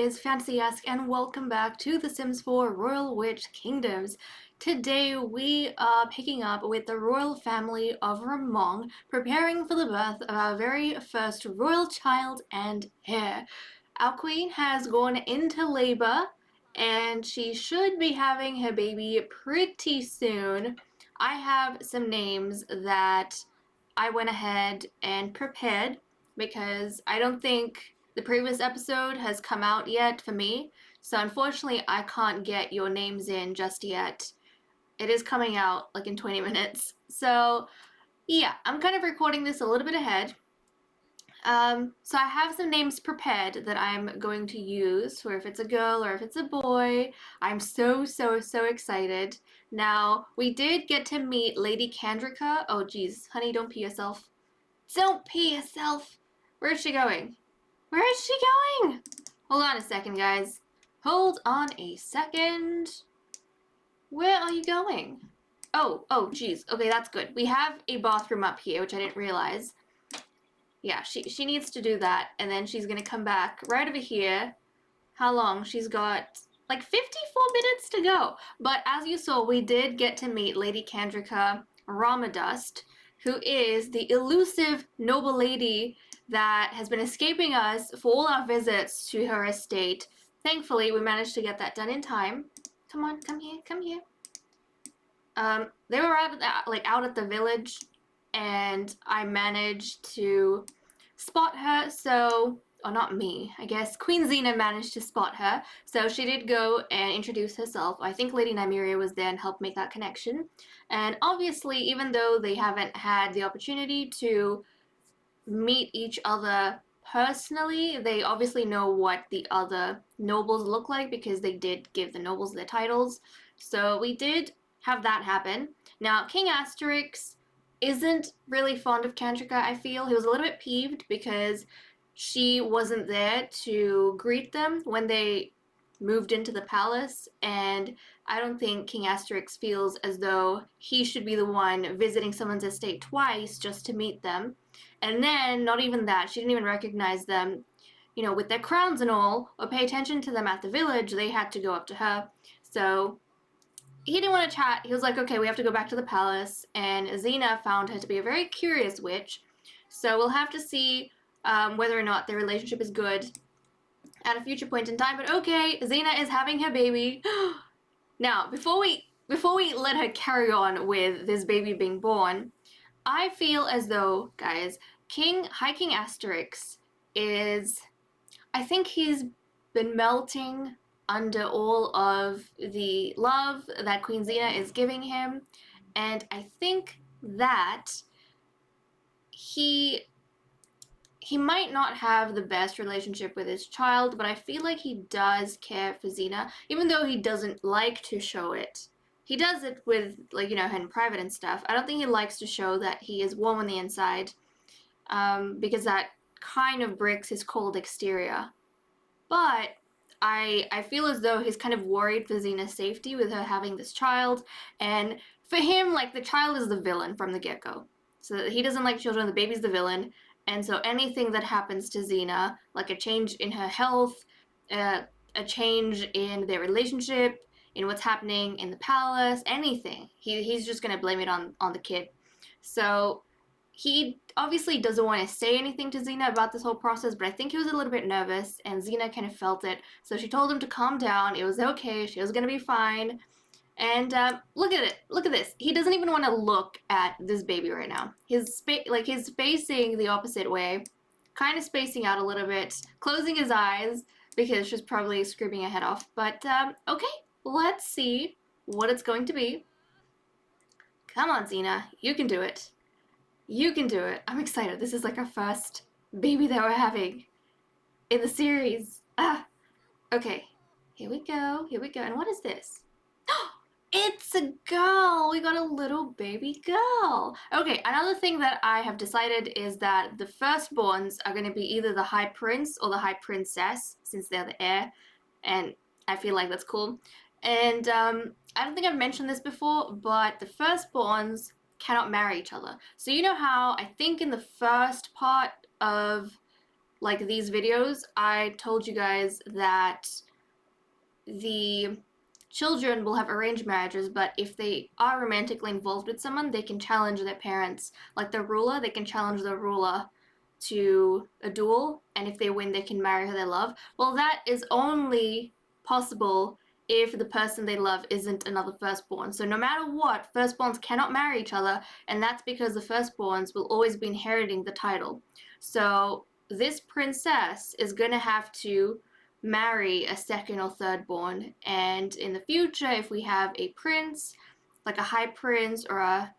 guys, Fantasy-esque, and welcome back to The Sims 4 Royal Witch Kingdoms. Today we are picking up with the royal family of Ramong, preparing for the birth of our very first royal child and heir. Our queen has gone into labor, and she should be having her baby pretty soon. I have some names that I went ahead and prepared because I don't think the previous episode has come out yet for me, so unfortunately I can't get your names in just yet. It is coming out like in 20 minutes. So yeah, I'm kind of recording this a little bit ahead. So I have some names prepared that I'm going to use for if it's a girl or if it's a boy. I'm so excited. Now, we did get to meet Lady Candrica. Oh geez, honey, don't pee yourself. Don't pee yourself! Where is she going? Where is she going? Hold on a second, guys. Hold on a second. Where are you going? Oh, geez. Okay, that's good. We have a bathroom up here, which I didn't realize. Yeah, she needs to do that, and then she's gonna come back right over here. How long? She's got like 54 minutes to go. But as you saw, we did get to meet Lady Candrica Ramadust, who is the elusive noble lady that has been escaping us for all our visits to her estate. Thankfully, we managed to get that done in time. Come on, come here, come here. They were out at the village, and I managed to spot her, so... or not me, I guess Queen Xena managed to spot her, so she did go and introduce herself. I think Lady Nymeria was there and helped make that connection. And obviously, even though they haven't had the opportunity to meet each other personally, they obviously know what the other nobles look like because they did give the nobles their titles. So we did have that happen. Now, King Asterix isn't really fond of Candrica, I feel. He was a little bit peeved because she wasn't there to greet them when they moved into the palace, and I don't think King Asterix feels as though he should be the one visiting someone's estate twice just to meet them. And then, not even that, she didn't even recognize them, you know, with their crowns and all, or pay attention to them at the village. They had to go up to her. So he didn't want to chat. He was like, okay, we have to go back to the palace. And Xena found her to be a very curious witch. So we'll have to see whether or not their relationship is good at a future point in time. But okay, Xena is having her baby. Now, before we let her carry on with this baby being born, I feel as though, guys, High King Asterix is... I think he's been melting under all of the love that Queen Xena is giving him, and I think that he might not have the best relationship with his child, but I feel like he does care for Xena, even though he doesn't like to show it. He does it with, like, you know, in private and stuff. I don't think he likes to show that he is warm on the inside, because that kind of breaks his cold exterior. But I feel as though he's kind of worried for Xena's safety with her having this child, and for him, like, the child is the villain from the get-go. So he doesn't like children, the baby's the villain, and so anything that happens to Xena, like a change in her health, a change in their relationship, in what's happening in the palace, anything, he's just gonna blame it on the kid. So he obviously doesn't want to say anything to Xena about this whole process, but I think he was a little bit nervous, and Xena kind of felt it. So she told him to calm down. It was okay. She was gonna be fine. And look at it. Look at this. He doesn't even want to look at this baby right now. He's facing the opposite way, kind of spacing out a little bit, closing his eyes because she's probably screaming her head off. But okay, let's see what it's going to be. Come on, Xena. You can do it. You can do it. I'm excited. This is like our first baby that we're having in the series. Okay. Here we go. Here we go. And what is this? It's a girl! We got a little baby girl! Okay, another thing that I have decided is that the firstborns are going to be either the High Prince or the High Princess, since they're the heir, and I feel like that's cool. And I don't think I've mentioned this before, but the firstborns cannot marry each other. So you know how, I think in the first part of like these videos, I told you guys that the children will have arranged marriages, but if they are romantically involved with someone, they can challenge their parents. Like the ruler, they can challenge the ruler to a duel, and if they win, they can marry who they love. Well, that is only possible if the person they love isn't another firstborn. So no matter what, firstborns cannot marry each other, and that's because the firstborns will always be inheriting the title. So this princess is going to have to marry a second or third born, and in the future, if we have a prince, like a high prince or a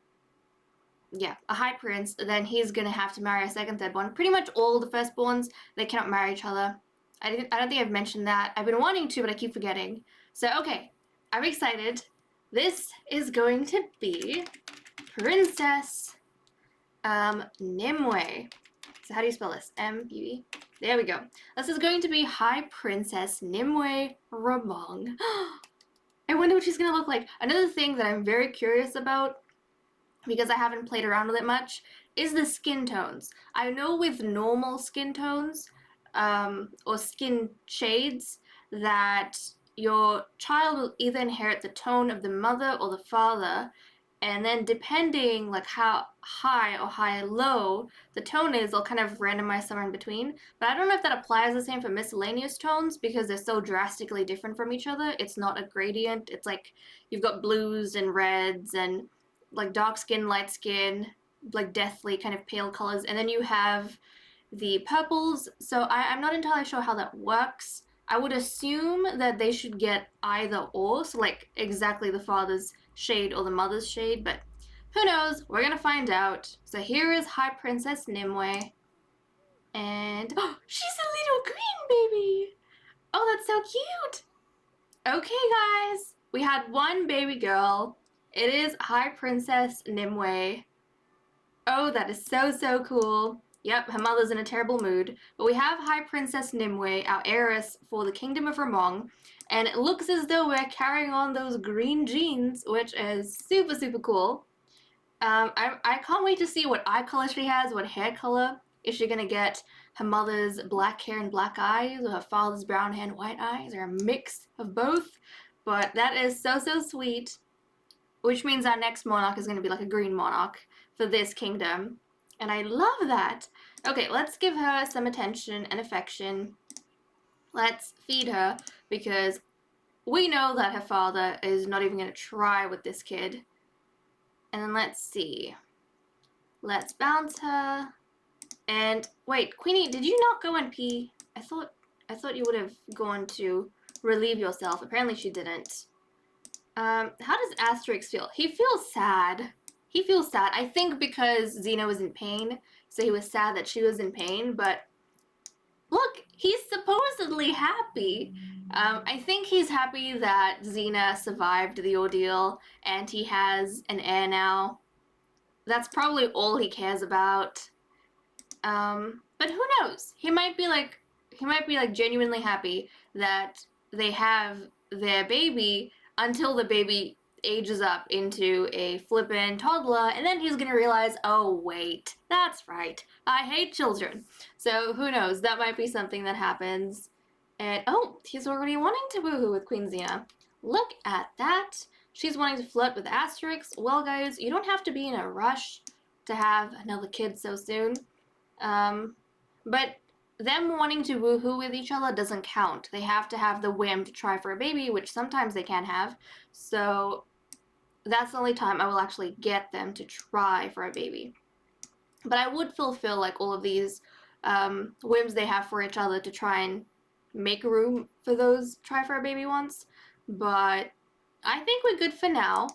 high prince, then he's gonna have to marry a second, third born. Pretty much all the firstborns, they cannot marry each other. I don't think I've mentioned that. I've been wanting to, but I keep forgetting. So okay, I'm excited. This is going to be Princess Nimue. So how do you spell this? M-U-E. There we go. This is going to be High Princess Nimue Ramong. I wonder what she's gonna look like. Another thing that I'm very curious about, because I haven't played around with it much, is the skin tones. I know with normal skin tones, or skin shades, that your child will either inherit the tone of the mother or the father, and then depending like how high or low the tone is, they'll kind of randomize somewhere in between. But I don't know if that applies the same for miscellaneous tones, because they're so drastically different from each other. It's not a gradient. It's like you've got blues and reds and like dark skin, light skin, like deathly kind of pale colors, and then you have the purples. So I'm not entirely sure how that works. I would assume that they should get either or, so like exactly the father's shade or the mother's shade, but who knows? We're gonna find out. So here is High Princess Nimue, and oh, she's a little green baby. Oh, that's so cute. Okay, guys, we had one baby girl. It is High Princess Nimue. Oh, that is so, so cool. Yep, her mother's in a terrible mood. But we have High Princess Nimue, our heiress for the Kingdom of Ramong, and it looks as though we're carrying on those green genes, which is super, super cool. I can't wait to see what eye color she has, what hair color. Is she gonna get her mother's black hair and black eyes, or her father's brown hair and white eyes, or a mix of both? But that is so, so sweet. Which means our next monarch is going to be like a green monarch for this kingdom. And I love that. Okay, let's give her some attention and affection. Let's feed her, because we know that her father is not even going to try with this kid. And then let's see. Let's bounce her. And wait, Queenie, did you not go and pee? I thought you would have gone to relieve yourself. Apparently she didn't. How does Asterix feel? He feels sad. He feels sad. I think because Xena was in pain, so he was sad that she was in pain, but look, he's supposedly happy. I think he's happy that Xena survived the ordeal and he has an heir now. That's probably all he cares about. But who knows? He might be like genuinely happy that they have their baby until the baby ages up into a flippin' toddler, and then he's gonna realize, oh wait, that's right, I hate children. So who knows, that might be something that happens. And oh, he's already wanting to woohoo with Queen Xena. Look at that. She's wanting to flirt with Asterix. Well guys, you don't have to be in a rush to have another kid so soon. But them wanting to woohoo with each other doesn't count. They have to have the whim to try for a baby, which sometimes they can't have. So that's the only time I will actually get them to try for a baby. But I would fulfill like all of these whims they have for each other to try and make room for those try for a baby ones. But I think we're good for now.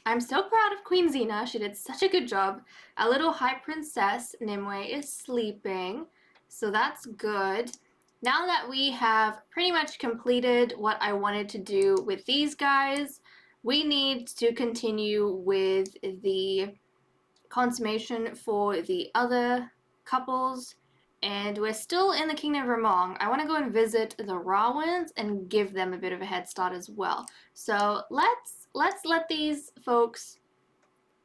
I'm so proud of Queen Xena. She did such a good job. Our little High Princess Nimue is sleeping, so that's good. Now that we have pretty much completed what I wanted to do with these guys, we need to continue with the consummation for the other couples, and we're still in the Kingdom of Ramong. I want to go and visit the Rawans and give them a bit of a head start as well. So let's let these folks...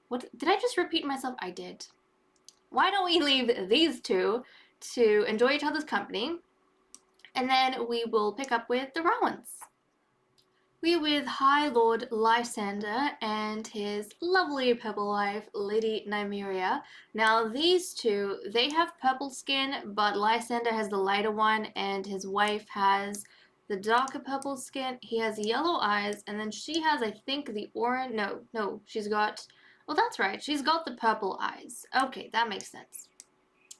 What did I just repeat myself? I did. Why don't we leave these two to enjoy each other's company, and then we will pick up with the Rowans. We're with High Lord Lysander and his lovely purple wife, Lady Nymeria. Now these two, they have purple skin, but Lysander has the lighter one and his wife has the darker purple skin. He has yellow eyes, and then she has, I think, the orange. No, she's got. Well, that's right. She's got the purple eyes. Okay, that makes sense.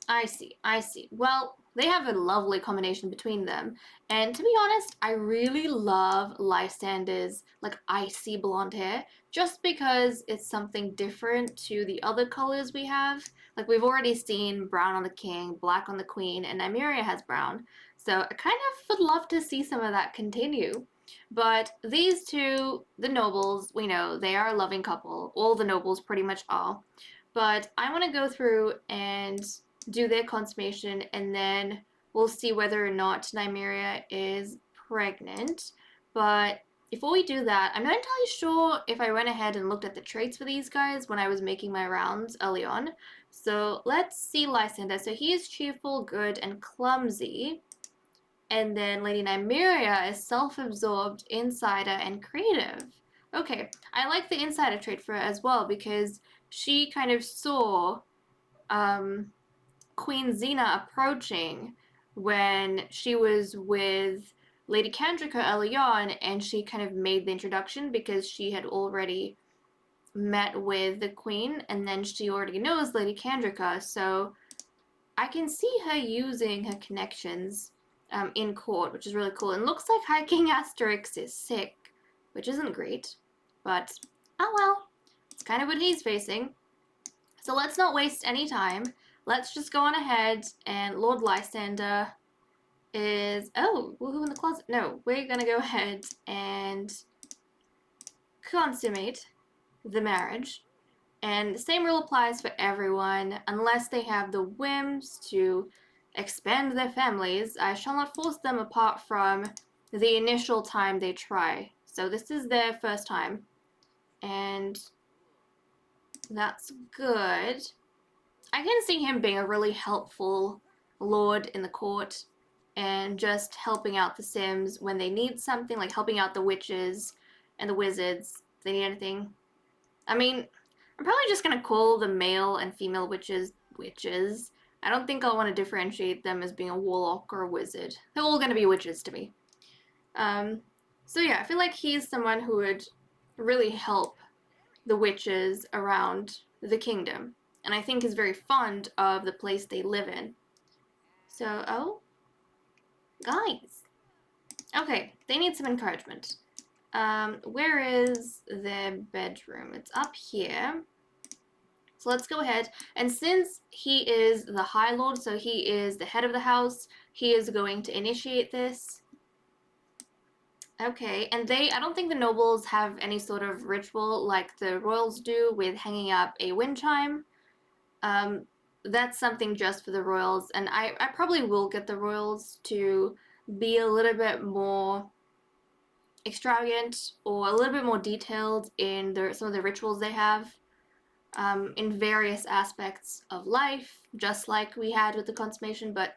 I see. Well, they have a lovely combination between them. And to be honest, I really love Lysander's like icy blonde hair just because it's something different to the other colors we have. Like we've already seen brown on the king, black on the queen, and Nymeria has brown. So I kind of would love to see some of that continue. But these two, the nobles, we know they are a loving couple. All the nobles pretty much are. But I want to go through and do their consummation, and then we'll see whether or not Nymeria is pregnant. But before we do that, I'm not entirely sure if I went ahead and looked at the traits for these guys when I was making my rounds early on. So let's see Lysander. So he is cheerful, good, and clumsy. And then Lady Nymeria is self-absorbed, insider, and creative. Okay, I like the insider trait for her as well because she kind of saw Queen Xena approaching when she was with Lady Candrica early on, and she kind of made the introduction because she had already met with the queen, and then she already knows Lady Candrica, so I can see her using her connections in court, which is really cool. And looks like High King Asterix is sick, which isn't great, but oh well, it's kind of what he's facing. So let's not waste any time. Let's just go on ahead, and Lord Lysander is... Oh, woohoo in the closet. No, we're gonna go ahead and consummate the marriage. And the same rule applies for everyone. Unless they have the whims to expand their families, I shall not force them apart from the initial time they try. So this is their first time. And that's good. I can see him being a really helpful lord in the court and just helping out the Sims when they need something, like helping out the witches and the wizards if they need anything. I mean, I'm probably just going to call the male and female witches witches. I don't think I'll want to differentiate them as being a warlock or a wizard. They're all going to be witches to me. So yeah, I feel like he's someone who would really help the witches around the kingdom. And I think is very fond of the place they live in. So, oh, guys. Okay, they need some encouragement. Where is their bedroom? It's up here. So let's go ahead. And since he is the High Lord, so he is the head of the house, he is going to initiate this. Okay, and I don't think the nobles have any sort of ritual like the royals do with hanging up a wind chime. That's something just for the royals, and I probably will get the royals to be a little bit more extravagant or a little bit more detailed in some of the rituals they have in various aspects of life, just like we had with the consummation, but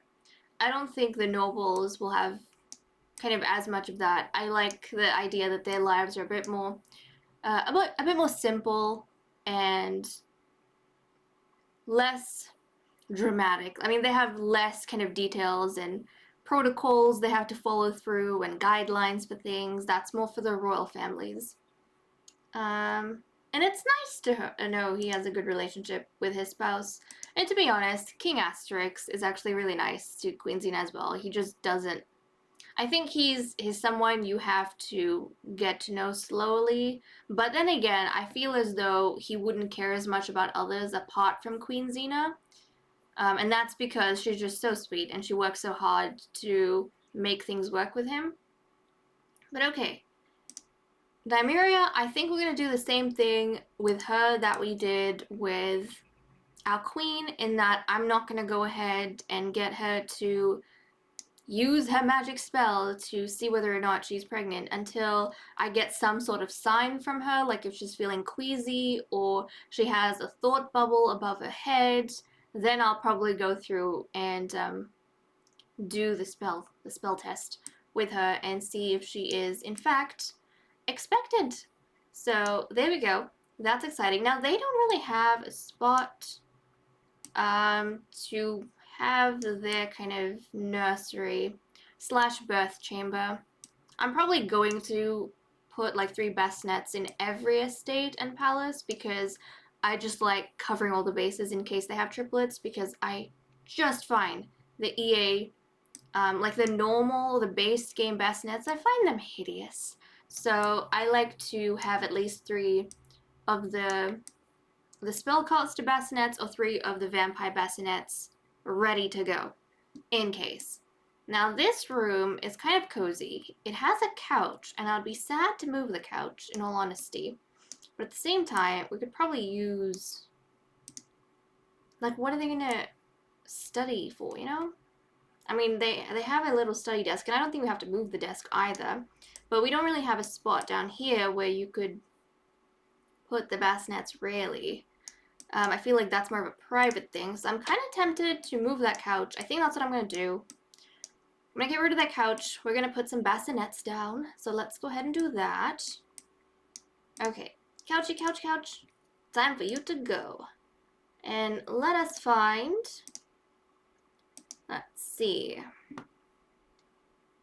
I don't think the nobles will have kind of as much of that. I like the idea that their lives are a bit more simple and less dramatic. I mean, they have less kind of details and protocols they have to follow through and guidelines for things. That's more for the royal families. And it's nice to know he has a good relationship with his spouse. And to be honest, King Asterix is actually really nice to Queen Xena as well. He just doesn't... I think he's someone you have to get to know slowly. But then again, I feel as though he wouldn't care as much about others apart from Queen Xena. And that's because she's just so sweet and she works so hard to make things work with him. But okay. Nymeria, I think we're going to do the same thing with her that we did with our queen, in that I'm not going to go ahead and get her to use her magic spell to see whether or not she's pregnant until I get some sort of sign from her, like if she's feeling queasy or she has a thought bubble above her head. then I'll probably go through and do the spell test with her and see if she is in fact expected. So there we go. That's exciting. Now they don't really have a spot to have their kind of nursery slash birth chamber. I'm probably going to put like 3 bassinets in every estate and palace because I just like covering all the bases in case they have triplets, because I just find the EA, like the base game bassinets, I find them hideous. So I like to have at least 3 of the spellcaster bassinets or 3 of the vampire bassinets ready to go in case. Now this room is kind of cozy. It has a couch, and I'd be sad to move the couch in all honesty. But at the same time, we could probably use, like, what are they gonna study for, you know? I mean, they have a little study desk, and I don't think we have to move the desk either. But we don't really have a spot down here where you could put the bassinets, really. I feel like that's more of a private thing, so I'm kind of tempted to move that couch. I think that's what I'm going to do. I'm going to get rid of that couch. We're going to put some bassinets down, so let's go ahead and do that. Okay, couchy, couch, couch. Time for you to go. And let us find... Let's see.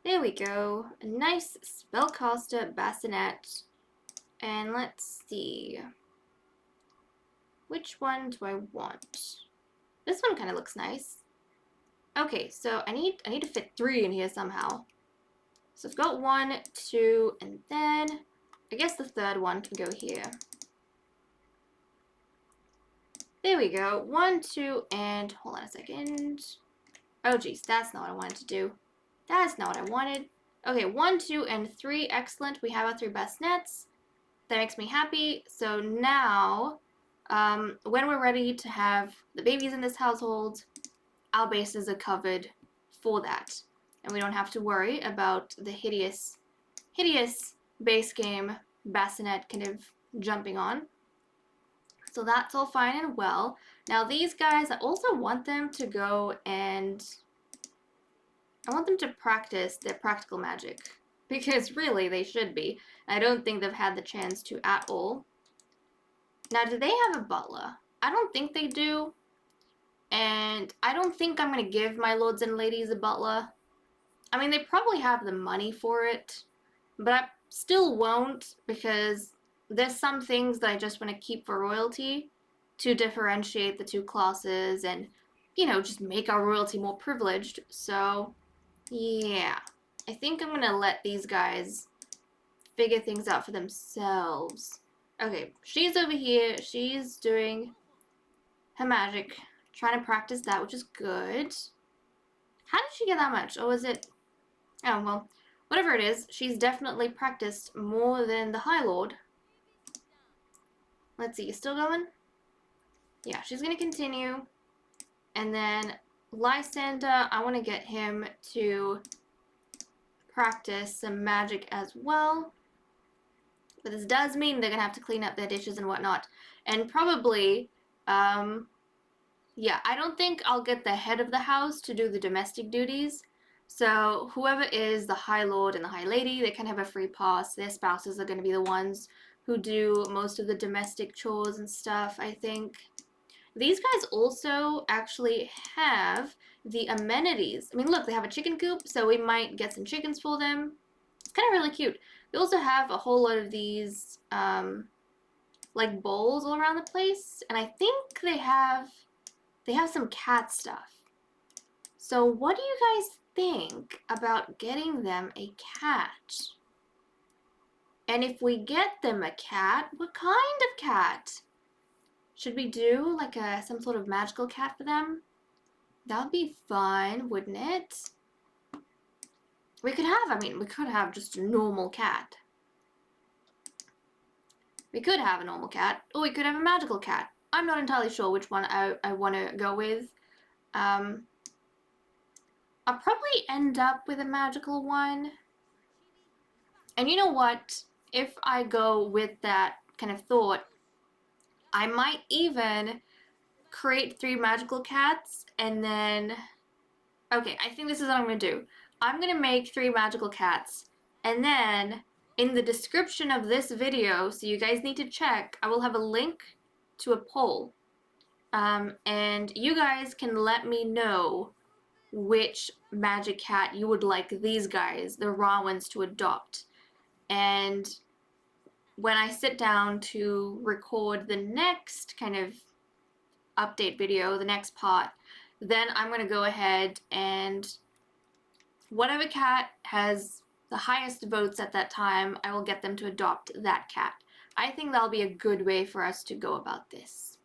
There we go. A nice spellcaster bassinet. And let's see. Which one do I want? This one kind of looks nice. Okay, so I need to fit 3 in here somehow. So I've got 1, 2, and then I guess the 3rd one can go here. There we go. 1, 2, and hold on a second. Oh geez, that's not what I wanted to do. That's not what I wanted. Okay, 1, 2, and 3. Excellent. We have our 3 bassinets. That makes me happy. So now, when we're ready to have the babies in this household, our bases are covered for that. And we don't have to worry about the hideous base game bassinet kind of jumping on. So that's all fine and well. Now these guys, I also want them to go and... I want them to practice their practical magic. Because really, they should be. I don't think they've had the chance to at all. Now, do they have a butler? I don't think they do. And I don't think I'm going to give my lords and ladies a butler. I mean, they probably have the money for it. But I still won't, because there's some things that I just want to keep for royalty to differentiate the 2 classes and, you know, just make our royalty more privileged. So, yeah. I think I'm going to let these guys figure things out for themselves. Okay, she's over here. She's doing her magic. Trying to practice that, which is good. How did she get that much? Or was it... Oh, well, whatever it is, she's definitely practiced more than the High Lord. Let's see, you still going? Yeah, she's going to continue. And then Lysander, I want to get him to practice some magic as well. But this does mean they're going to have to clean up their dishes and whatnot. And probably, yeah, I don't think I'll get the head of the house to do the domestic duties. So whoever is the High Lord and the High Lady, they can have a free pass. Their spouses are going to be the ones who do most of the domestic chores and stuff, I think. These guys also actually have the amenities. I mean, look, they have a chicken coop, so we might get some chickens for them. It's kind of really cute. They also have a whole lot of these, like, bowls all around the place. And I think they have some cat stuff. So what do you guys think about getting them a cat? And if we get them a cat, what kind of cat? Should we do like some sort of magical cat for them? That would be fun, wouldn't it? We could have just a normal cat. We could have a normal cat, or we could have a magical cat. I'm not entirely sure which one I want to go with. I'll probably end up with a magical one. And you know what? If I go with that kind of thought, I might even create 3 magical cats and then... Okay, I think this is what I'm going to do. I'm going to make 3 magical cats, and then in the description of this video, so you guys need to check, I will have a link to a poll. And you guys can let me know which magic cat you would like these guys, the raw ones, to adopt. And when I sit down to record the next kind of update video, the next part, then I'm going to go ahead and whatever cat has the highest votes at that time, I will get them to adopt that cat. I think that'll be a good way for us to go about this.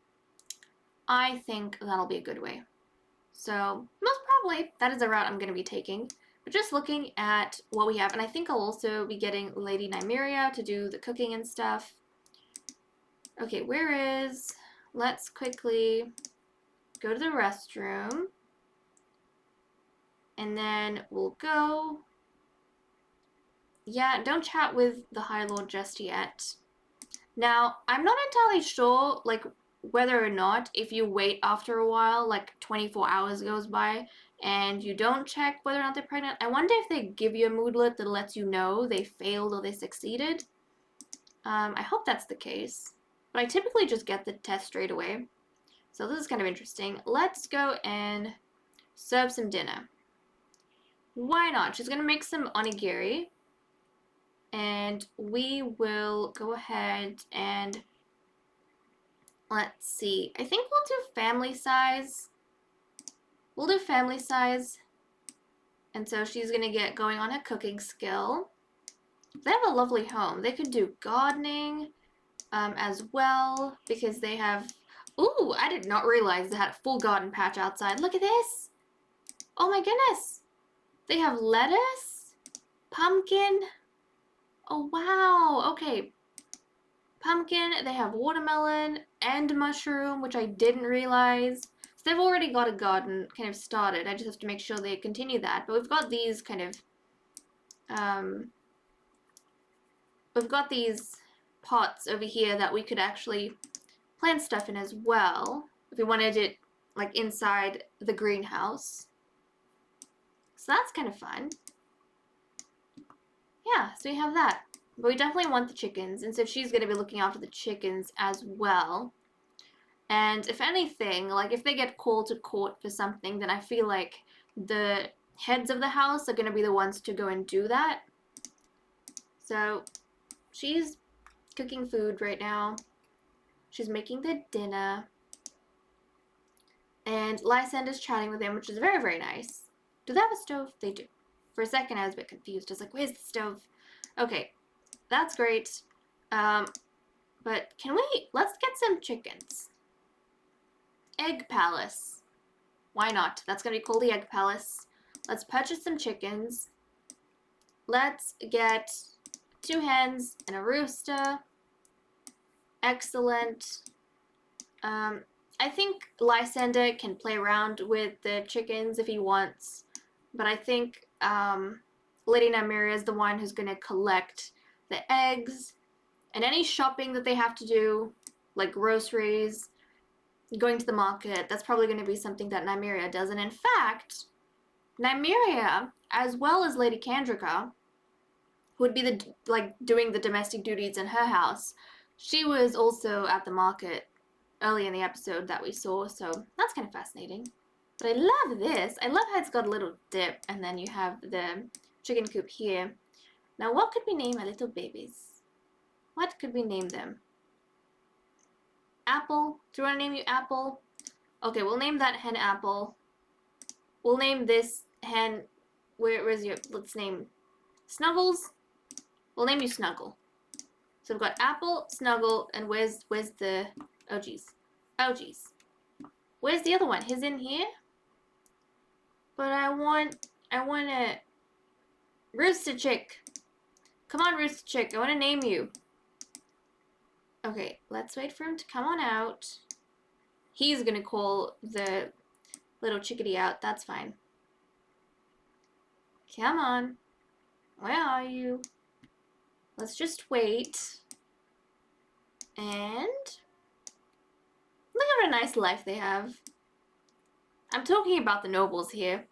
I think that'll be a good way. So most probably that is the route I'm going to be taking. But just looking at what we have, and I think I'll also be getting Lady Nymeria to do the cooking and stuff. Okay, let's quickly go to the restroom. And then we'll go. Yeah, don't chat with the High Lord just yet. Now, I'm not entirely sure, like, whether or not if you wait after a while, like 24 hours goes by, and you don't check whether or not they're pregnant. I wonder if they give you a moodlet that lets you know they failed or they succeeded. I hope that's the case. But I typically just get the test straight away. So this is kind of interesting. Let's go and serve some dinner. Why not? She's going to make some onigiri. And we will go ahead and... Let's see. I think we'll do family size. We'll do family size. And so she's going to get going on her cooking skill. They have a lovely home. They could do gardening as well because they have... Ooh, I did not realize they had a full garden patch outside. Look at this. Oh my goodness. They have lettuce, pumpkin. Oh wow. Okay. Pumpkin, they have watermelon and mushroom, which I didn't realize. So they've already got a garden kind of started. I just have to make sure they continue that. But we've got these kind of, we've got these pots over here that we could actually plant stuff in as well. If we wanted it like inside the greenhouse. So that's kind of fun. Yeah, so we have that. But we definitely want the chickens, and so she's going to be looking after the chickens as well. And if anything, like if they get called to court for something, then I feel like the heads of the house are going to be the ones to go and do that. So she's cooking food right now. She's making the dinner. And Lysander's chatting with him, which is very, very nice. Do they have a stove? They do. For a second, I was a bit confused. I was like, where's the stove? Okay. That's great. But let's get some chickens. Egg Palace. Why not? That's going to be called the Egg Palace. Let's purchase some chickens. Let's get 2 hens and a rooster. Excellent. I think Lysander can play around with the chickens if he wants. But I think Lady Nymeria is the one who's going to collect the eggs, and any shopping that they have to do, like groceries, going to the market, that's probably going to be something that Nymeria does. And in fact, Nymeria, as well as Lady Candrica, who would be doing the domestic duties in her house, she was also at the market early in the episode that we saw, so that's kind of fascinating. But I love this. I love how it's got a little dip, and then you have the chicken coop here. Now, what could we name our little babies? What could we name them? Apple? Do you want to name you Apple? Okay, we'll name that hen Apple. We'll name this hen... Where's your... Let's name... Snuggles? We'll name you Snuggle. So we've got Apple, Snuggle, and where's the... Oh, geez. Oh, geez. Where's the other one? He's in here? But I want a... Rooster Chick. Come on, Rooster Chick. I want to name you. Okay, let's wait for him to come on out. He's going to call the little chickadee out. That's fine. Come on. Where are you? Let's just wait. And... Look what a nice life they have. I'm talking about the nobles here.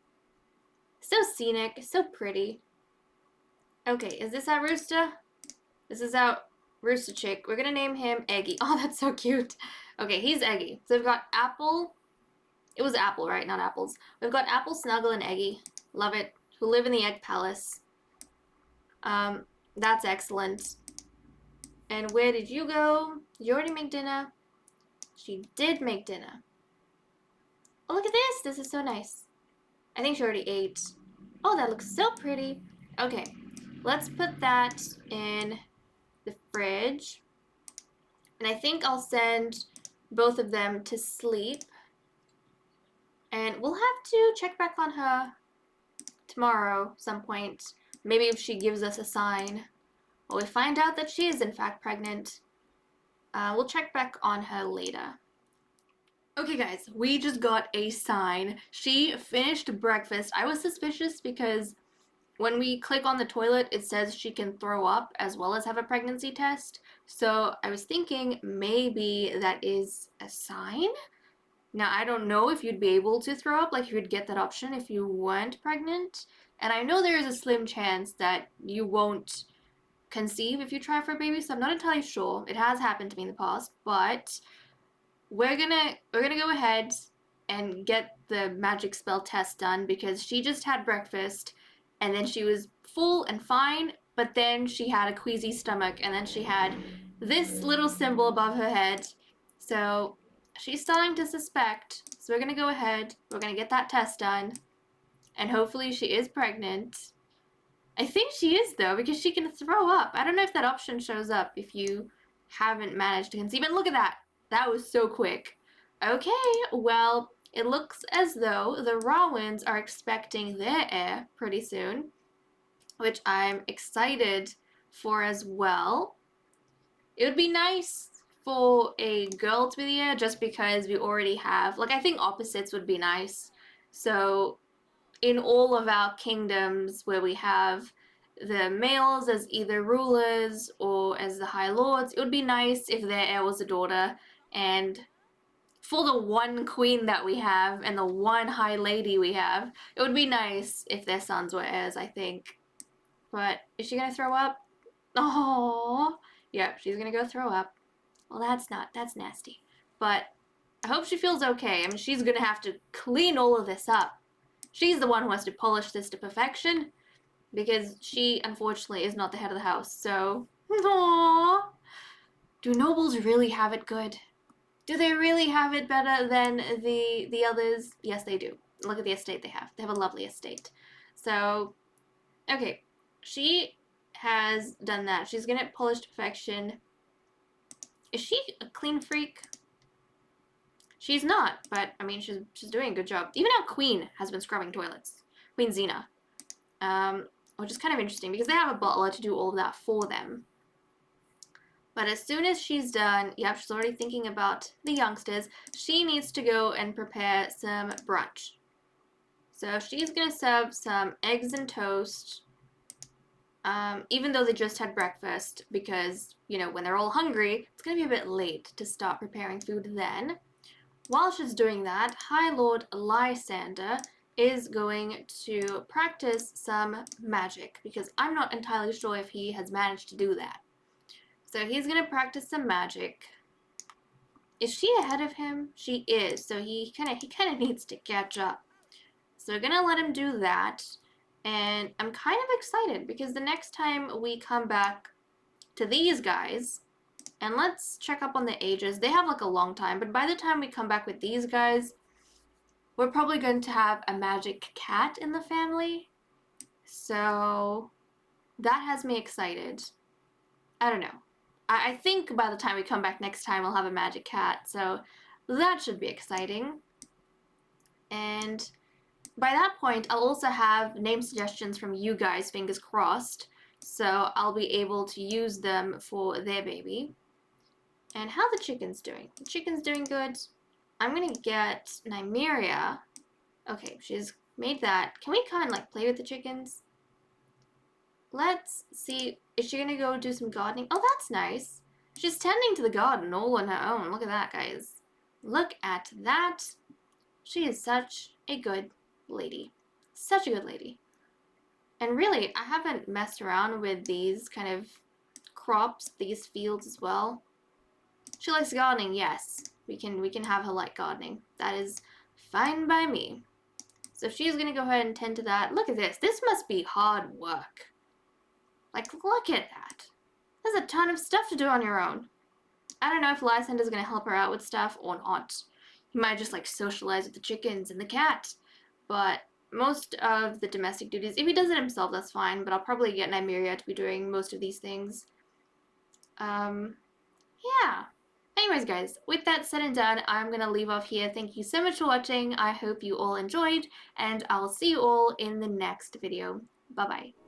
So scenic, so pretty. Okay, is this our rooster? This is our rooster chick. We're gonna name him Eggy. Oh, that's so cute. Okay, he's Eggy. So we've got Apple. It was Apple, right? Not apples. We've got Apple, Snuggle, and Eggy. Love it. Who live in the Egg Palace. That's excellent. And where did you go? Did you already make dinner? She did make dinner. Oh, look at this. This is so nice. I think she already ate. Oh, that looks so pretty. Okay, let's put that in the fridge. And I think I'll send both of them to sleep. And we'll have to check back on her tomorrow some point. Maybe if she gives us a sign. Or we find out that she is in fact pregnant. We'll check back on her later. Okay guys, we just got a sign. She finished breakfast. I was suspicious because when we click on the toilet, it says she can throw up as well as have a pregnancy test. So I was thinking maybe that is a sign. Now, I don't know if you'd be able to throw up, like you'd get that option if you weren't pregnant. And I know there is a slim chance that you won't conceive if you try for a baby, so I'm not entirely sure. It has happened to me in the past, but we're gonna go ahead and get the magic spell test done because she just had breakfast and then she was full and fine, but then she had a queasy stomach and then she had this little symbol above her head. So she's starting to suspect. So we're gonna go ahead, we're gonna get that test done, and hopefully she is pregnant. I think she is though, because she can throw up. I don't know if that option shows up if you haven't managed to conceive. And look at that. That was so quick. Okay, well, it looks as though the Rawins are expecting their heir pretty soon, which I'm excited for as well. It would be nice for a girl to be the heir just because we already have, like, I think opposites would be nice. So in all of our kingdoms where we have the males as either rulers or as the High Lords, it would be nice if their heir was a daughter. And for the one queen that we have and the one high lady we have, it would be nice if their sons were heirs, I think. But is she gonna throw up? Oh, yep, she's gonna go throw up. Well, that's nasty. But I hope she feels okay. I mean, she's gonna have to clean all of this up. She's the one who has to polish this to perfection because she, unfortunately, is not the head of the house. So, aww. Do nobles really have it good? Do they really have it better than the others? Yes, they do. Look at the estate they have. They have a lovely estate. So, okay. She has done that. She's gonna polish to perfection. Is she a clean freak? She's not, but I mean, she's doing a good job. Even our queen has been scrubbing toilets. Queen Xena. Which is kind of interesting because they have a butler to do all of that for them. But as soon as she's done, yep, she's already thinking about the youngsters. She needs to go and prepare some brunch. So she's going to serve some eggs and toast, even though they just had breakfast, because, you know, when they're all hungry, it's going to be a bit late to start preparing food then. While she's doing that, High Lord Lysander is going to practice some magic, because I'm not entirely sure if he has managed to do that. So he's going to practice some magic. Is she ahead of him? She is, so he kind of needs to catch up. So we're going to let him do that, and I'm kind of excited, because the next time we come back to these guys, and let's check up on the ages. They have like a long time, but by the time we come back with these guys, we're probably going to have a magic cat in the family. So that has me excited. I don't know. I think by the time we come back next time, we'll have a magic cat. So that should be exciting. And by that point, I'll also have name suggestions from you guys, fingers crossed. So I'll be able to use them for their baby. And how the chicken's doing? The chicken's doing good. I'm gonna get Nymeria. Okay, she's made that. Can we come and like play with the chickens? Let's see. Is she gonna go do some gardening? Oh, that's nice. She's tending to the garden all on her own. Look at that, guys. Look at that. She is such a good lady. Such a good lady. And really, I haven't messed around with these kind of crops, these fields as well. She likes gardening, yes. We can have her like gardening. That is fine by me. So she's gonna go ahead and tend to that. Look at this. This must be hard work. Like, look at that. There's a ton of stuff to do on your own. I don't know if Lysander's gonna help her out with stuff or not. He might just like socialize with the chickens and the cat. But most of the domestic duties, if he does it himself, that's fine. But I'll probably get Nymeria to be doing most of these things. Yeah. Anyways, guys, with that said and done, I'm going to leave off here. Thank you so much for watching. I hope you all enjoyed, and I'll see you all in the next video. Bye-bye.